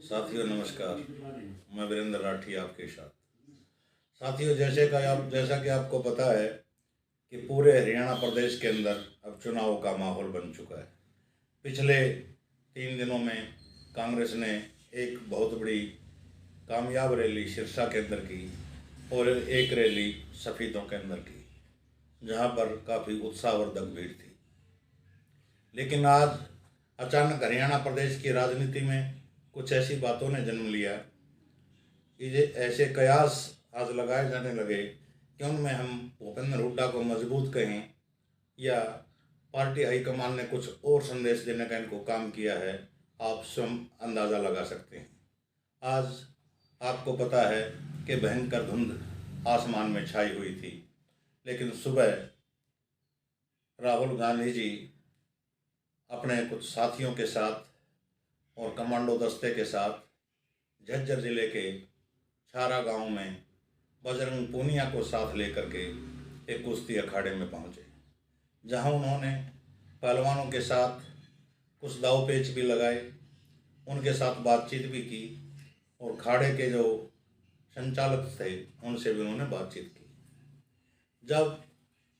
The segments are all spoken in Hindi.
साथियों नमस्कार। मैं वीरेंद्र राठी आपके साथ। साथियों, जैसा कि आपको पता है कि पूरे हरियाणा प्रदेश के अंदर अब चुनाव का माहौल बन चुका है। पिछले 3 दिनों में कांग्रेस ने एक बहुत बड़ी कामयाब रैली सिरसा के अंदर की और एक रैली सफीदों के अंदर की, जहां पर काफ़ी उत्साहवर्धक भीड़ थी। लेकिन आज अचानक हरियाणा प्रदेश की राजनीति में कुछ ऐसी बातों ने जन्म लिया कि ऐसे कयास आज लगाए जाने लगे कि उनमें हम भूपेंद्र हुड्डा को मजबूत कहें या पार्टी हाईकमान ने कुछ और संदेश देने का इनको काम किया है, आप स्वयं अंदाज़ा लगा सकते हैं। आज आपको पता है कि भयंकर धुंध आसमान में छाई हुई थी, लेकिन सुबह राहुल गांधी जी अपने कुछ साथियों के साथ और कमांडो दस्ते के साथ झज्जर जिले के छारा गांव में बजरंग पूनिया को साथ लेकर के एक कुश्ती अखाड़े में पहुंचे, जहां उन्होंने पहलवानों के साथ कुछ दाव पेच भी लगाए, उनके साथ बातचीत भी की और खाड़े के जो संचालक थे उनसे भी उन्होंने बातचीत की। जब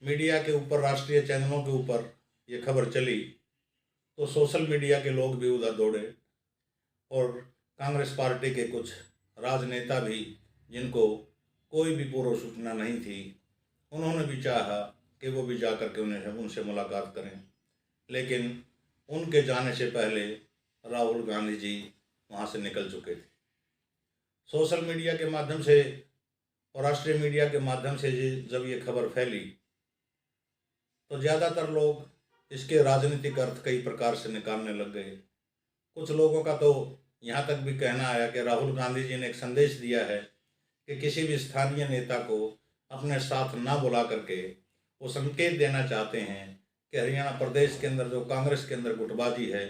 मीडिया के ऊपर, राष्ट्रीय चैनलों के ऊपर ये खबर चली तो सोशल मीडिया के लोग भी उधर दौड़े और कांग्रेस पार्टी के कुछ राजनेता भी, जिनको कोई भी पूर्व सूचना नहीं थी, उन्होंने भी चाहा कि वो भी जाकर के उनसे मुलाकात करें, लेकिन उनके जाने से पहले राहुल गांधी जी वहाँ से निकल चुके थे। सोशल मीडिया के माध्यम से और राष्ट्रीय मीडिया के माध्यम से जब ये खबर फैली तो ज़्यादातर लोग इसके राजनीतिक अर्थ कई प्रकार से निकालने लग गए। कुछ लोगों का तो यहाँ तक भी कहना आया कि राहुल गांधी जी ने एक संदेश दिया है कि किसी भी स्थानीय नेता को अपने साथ ना बुला करके वो संकेत देना चाहते हैं कि हरियाणा प्रदेश के अंदर जो कांग्रेस के अंदर गुटबाजी है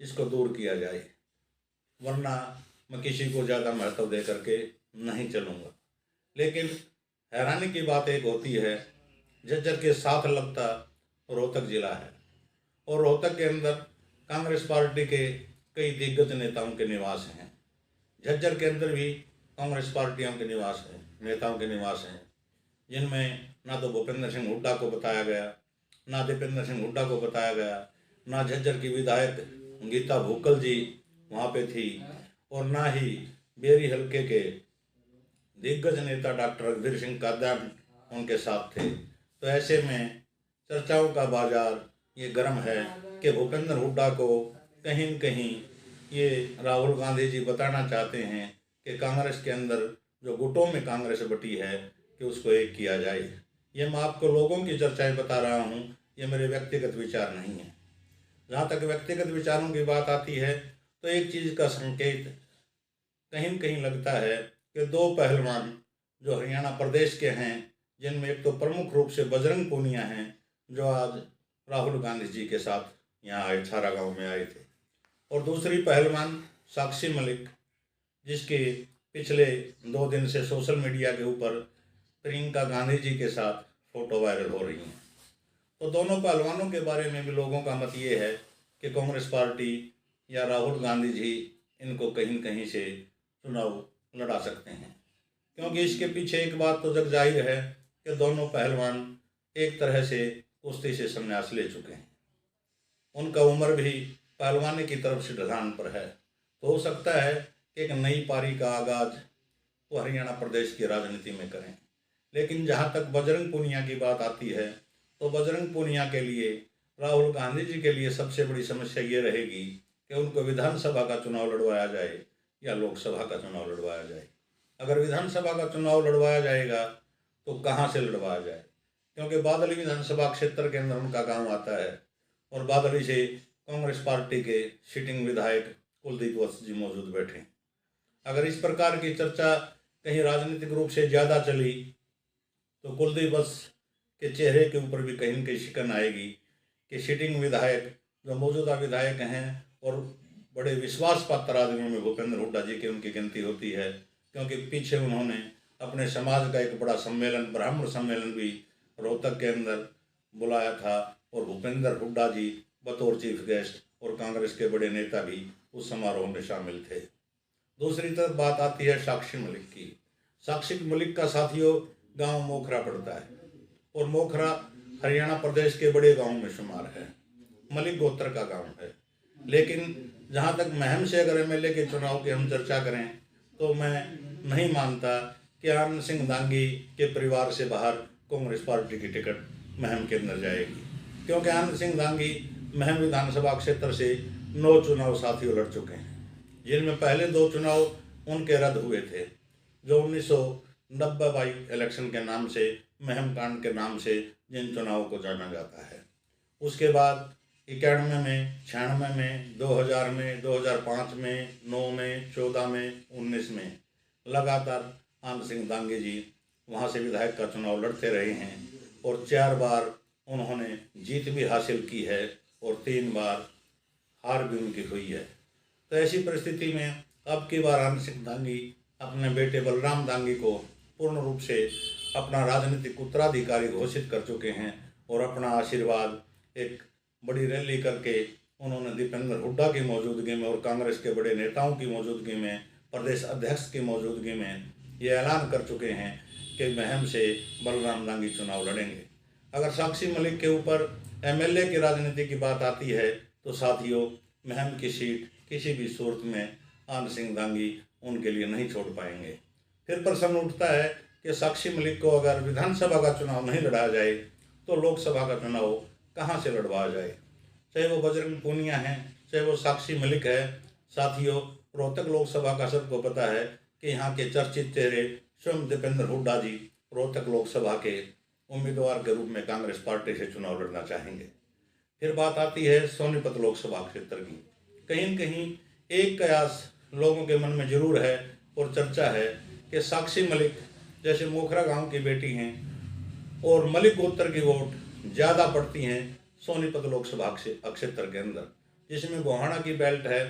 इसको दूर किया जाए, वरना मैं किसी को ज़्यादा महत्व दे करके नहीं चलूँगा। लेकिन हैरानी की बात एक होती है, झज्जर के साथ लगता रोहतक जिला है और रोहतक के अंदर कांग्रेस पार्टी के कई दिग्गज नेताओं के निवास हैं। झज्जर के अंदर भी कांग्रेस पार्टियों के निवास हैं, नेताओं के निवास हैं, जिनमें ना तो भूपेंद्र सिंह हुड्डा को बताया गया, ना दीपेंद्र सिंह हुड्डा को बताया गया, ना झज्जर की विधायक गीता भूकल जी वहाँ पे थी और ना ही बेरी हल्के के दिग्गज नेता डॉक्टर रघुवीर सिंह कादियान उनके साथ थे। तो ऐसे में चर्चाओं का बाजार ये गर्म है कि भूपेंद्र हुड्डा को कहीं न कहीं ये राहुल गांधी जी बताना चाहते हैं कि कांग्रेस के अंदर जो गुटों में कांग्रेस बटी है कि उसको एक किया जाए। ये मैं आपको लोगों की चर्चाएं बता रहा हूँ, ये मेरे व्यक्तिगत विचार नहीं है। जहाँ तक व्यक्तिगत विचारों की बात आती है तो एक चीज़ का संकेत कहीं न कहीं लगता है कि दो पहलवान जो हरियाणा प्रदेश के हैं, जिनमें एक तो प्रमुख रूप से बजरंग पूनिया हैं, जो आज राहुल गांधी जी के साथ यहाँ आए, छारा गांव में आए थे, और दूसरी पहलवान साक्षी मलिक, जिसके पिछले 2 दिन से सोशल मीडिया के ऊपर प्रियंका गांधी जी के साथ फोटो वायरल हो रही हैं। तो दोनों पहलवानों के बारे में भी लोगों का मत ये है कि कांग्रेस पार्टी या राहुल गांधी जी इनको कहीं न कहीं से चुनाव लड़ा सकते हैं, क्योंकि इसके पीछे एक बात तो जग जाहिर है कि दोनों पहलवान एक तरह से कुश्ती से संन्यास ले चुके हैं। उनका उम्र भी पहलवानी की तरफ से ढलान पर है। तो हो सकता है कि एक नई पारी का आगाज वो हरियाणा प्रदेश की राजनीति में करें। लेकिन जहाँ तक बजरंग पूनिया की बात आती है तो बजरंग पूनिया के लिए, राहुल गांधी जी के लिए सबसे बड़ी समस्या ये रहेगी कि उनको विधानसभा का चुनाव लड़वाया जाए या लोकसभा का चुनाव लड़वाया जाए। अगर विधानसभा का चुनाव लड़वाया जाएगा तो कहाँ से लड़वाया जाए, क्योंकि बादली विधानसभा क्षेत्र के अंदर उनका गांव आता है और बादली से कांग्रेस पार्टी के सिटिंग विधायक कुलदीप वत्स जी मौजूद बैठे। अगर इस प्रकार की चर्चा कहीं राजनीतिक रूप से ज़्यादा चली तो कुलदीप वत्स के चेहरे के ऊपर भी कहीं न कहीं शिकन आएगी कि सिटिंग विधायक जो मौजूदा विधायक हैं और बड़े विश्वास पात्र आदमियों में भूपेंद्र हुड्डा जी की उनकी गिनती होती है, क्योंकि पीछे उन्होंने अपने समाज का एक बड़ा सम्मेलन, ब्राह्मण सम्मेलन भी रोहतक के अंदर बुलाया था और भूपेंद्र हुड्डा जी बतौर चीफ गेस्ट और कांग्रेस के बड़े नेता भी उस समारोह में शामिल थे। दूसरी तरफ बात आती है साक्षी मलिक की। साक्षी मलिक का साथियों गांव मोखरा पड़ता है और मोखरा हरियाणा प्रदेश के बड़े गांव में शुमार है, मलिक गोत्र का गांव है। लेकिन जहां तक महम से अगर एमएलए के चुनाव की हम चर्चा करें तो मैं नहीं मानता कि आनंद सिंह दांगी के परिवार से बाहर कांग्रेस पार्टी की टिकट महम के अंदर जाएगी, क्योंकि आनंद सिंह दांगी महम विधानसभा क्षेत्र से 9 चुनाव साथियों लड़ चुके हैं, जिनमें पहले 2 चुनाव उनके रद्द हुए थे, जो 1990 बाई इलेक्शन के नाम से, महम कांड के नाम से जिन चुनावों को जाना जाता है। उसके बाद 91 में, 96 में, 2000 में, 2005 में, 9 में, 14 में, 19 में लगातार आनंद सिंह दांगी जी वहाँ से विधायक का चुनाव लड़ते रहे हैं और 4 बार उन्होंने जीत भी हासिल की है और 3 बार हार भी उनकी हुई है। तो ऐसी परिस्थिति में अब की बार आनंद सिंह दांगी अपने बेटे बलराम दांगी को पूर्ण रूप से अपना राजनीतिक उत्तराधिकारी घोषित कर चुके हैं और अपना आशीर्वाद एक बड़ी रैली करके उन्होंने दीपेंद्र हुड्डा की मौजूदगी में और कांग्रेस के बड़े नेताओं की मौजूदगी में, प्रदेश अध्यक्ष की मौजूदगी में ये ऐलान कर चुके हैं कि महम से बलराम दांगी चुनाव लड़ेंगे। अगर साक्षी मलिक के ऊपर एमएलए की राजनीति की बात आती है तो साथियों महम की सीट किसी भी सूरत में आनंद सिंह दांगी उनके लिए नहीं छोड़ पाएंगे। फिर प्रश्न उठता है कि साक्षी मलिक को अगर विधानसभा का चुनाव नहीं लड़ा जाए तो लोकसभा का चुनाव कहाँ से लड़वाया जाए, चाहे वो बजरंग पूनिया है, चाहे वो साक्षी मलिक है। साथियों रोहतक लोकसभा का सबको पता है कि यहाँ के चर्चित चेहरे स्वयं दीपेंद्र हुड्डा जी रोहतक लोकसभा के उम्मीदवार के रूप में कांग्रेस पार्टी से चुनाव लड़ना चाहेंगे। फिर बात आती है सोनीपत लोकसभा क्षेत्र की। कहीं न कहीं एक कयास लोगों के मन में जरूर है और चर्चा है कि साक्षी मलिक जैसे मोखरा गांव की बेटी हैं और मलिक गोत्र की वोट ज़्यादा पड़ती हैं सोनीपत लोकसभा क्षेत्र के अंदर, जिसमें गोहाना की बेल्ट है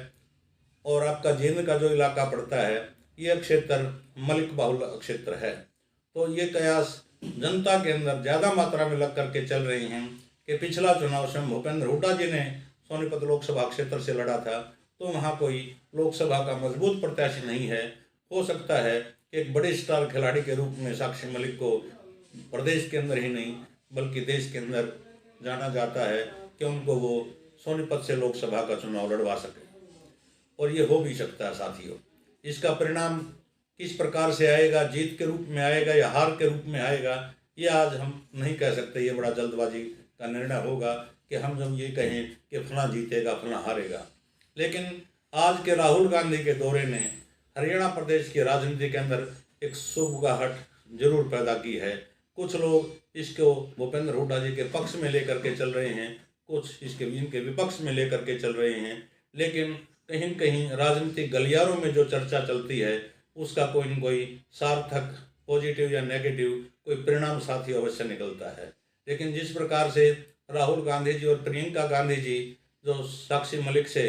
और आपका जींद का जो इलाका पड़ता है यह क्षेत्र मलिक बाहुल क्षेत्र है। तो ये कयास जनता के अंदर ज़्यादा मात्रा में लग करके चल रही हैं कि पिछला चुनाव स्वयं भूपेंद्र हुड्डा जी ने सोनीपत लोकसभा क्षेत्र से लड़ा था, तो वहाँ कोई लोकसभा का मजबूत प्रत्याशी नहीं है। हो सकता है कि एक बड़े स्टार खिलाड़ी के रूप में साक्षी मलिक को प्रदेश के अंदर ही नहीं बल्कि देश के अंदर जाना जाता है कि उनको वो सोनीपत से लोकसभा का चुनाव लड़वा सके, और ये हो भी सकता है साथियों। इसका परिणाम किस प्रकार से आएगा, जीत के रूप में आएगा या हार के रूप में आएगा, ये आज हम नहीं कह सकते। ये बड़ा जल्दबाजी का निर्णय होगा कि हम जब ये कहें कि फलां जीतेगा फलां हारेगा। लेकिन आज के राहुल गांधी के दौरे ने हरियाणा प्रदेश की राजनीति के अंदर एक सुगबुगाहट जरूर पैदा की है। कुछ लोग इसको भूपेंद्र हुड्डा जी के पक्ष में लेकर के चल रहे हैं, कुछ इसके इनके विपक्ष में लेकर के चल रहे हैं, लेकिन कहीं न कहीं राजनीतिक गलियारों में जो चर्चा चलती है उसका कोई न कोई सार्थक पॉजिटिव या नेगेटिव कोई परिणाम साथी अवश्य निकलता है। लेकिन जिस प्रकार से राहुल गांधी जी और प्रियंका गांधी जी जो साक्षी मलिक से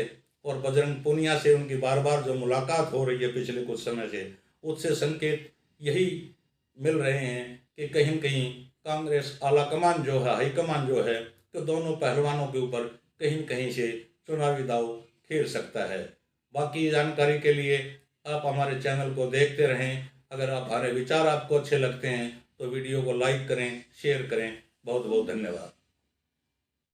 और बजरंग पूनिया से उनकी बार बार जो मुलाकात हो रही है पिछले कुछ समय से, उससे संकेत यही मिल रहे हैं कि कहीं न कहीं कांग्रेस आलाकमान जो है, हाईकमान जो है, तो दोनों पहलवानों के ऊपर कहीं न कहीं से चुनावी दाव खेल सकता है। बाकी जानकारी के लिए आप हमारे चैनल को देखते रहें। अगर हमारे विचार आपको अच्छे लगते हैं तो वीडियो को लाइक करें, शेयर करें। बहुत बहुत धन्यवाद।